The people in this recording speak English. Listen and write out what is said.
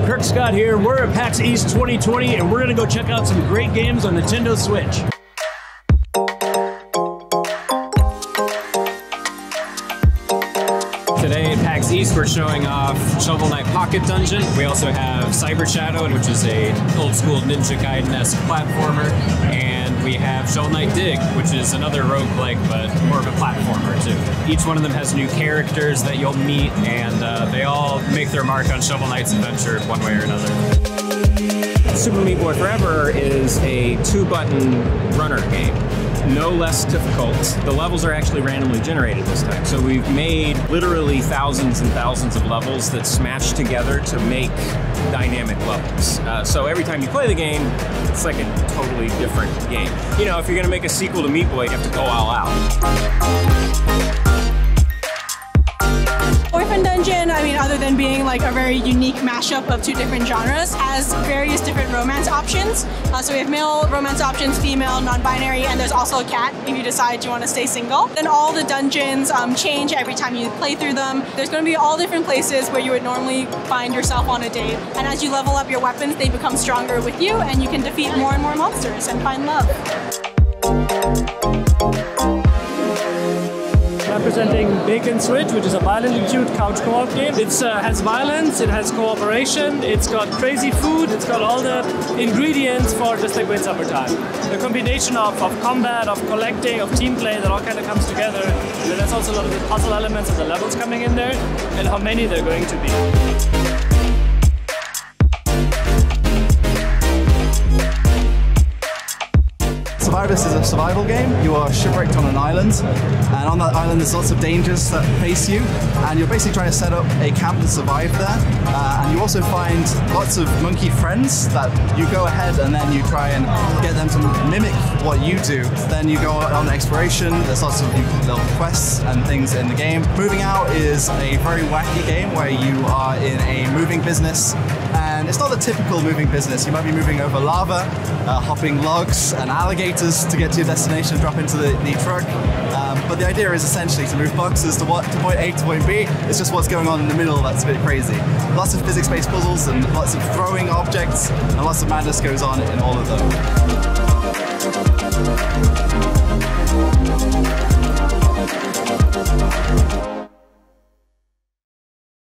Kirk Scott here. We're at PAX East 2020 and we're gonna go check out some great games on Nintendo Switch. Today at PAX East, we're showing off Shovel Knight Pocket Dungeon. We also have Cyber Shadow, which is a old-school Ninja Gaiden-esque platformer, and we have Shovel Knight Dig, which is another roguelike, but more of a platformer too. Each one of them has new characters that you'll meet, and they all make their mark on Shovel Knight's adventure one way or another. Super Meat Boy Forever is a 2-button runner game. No less difficult. The levels are actually randomly generated this time. So we've made literally thousands and thousands of levels that smash together to make dynamic levels. So every time you play the game, it's like a totally different game. You know, if you're gonna make a sequel to Meat Boy, you have to go all out. Orphan Dungeon, I mean, other than being like a very unique mashup of two different genres, has various different romance options. So we have male romance options, female, non-binary, and there's also a cat if you decide you want to stay single. Then all the dungeons change every time you play through them. There's going to be all different places where you would normally find yourself on a date. And as you level up your weapons, they become stronger with you, and you can defeat more and more monsters and find love. Representing Bacon Switch, which is a violently cute couch co-op game. It has violence, it has cooperation, it's got crazy food, it's got all the ingredients for just like great summertime. The combination of combat, of collecting, of team play, that all kind of comes together. And then there's also a lot of the puzzle elements of the levels coming in there, and how many they're going to be. Survivalists is a survival game. You are shipwrecked on an island, and on that island there's lots of dangers that face you, and you're basically trying to set up a camp to survive there. And you also find lots of monkey friends that you go ahead and then you try and get them to mimic what you do. Then you go on exploration, there's lots of little quests and things in the game. Moving Out is a very wacky game where you are in a moving business, and it's not the typical moving business. You might be moving over lava, hopping logs and alligators to get to your destination and drop into the truck. But the idea is essentially to move boxes to point A to point B. It's just what's going on in the middle that's a bit crazy. Lots of physics-based puzzles and lots of throwing objects, and lots of madness goes on in all of them.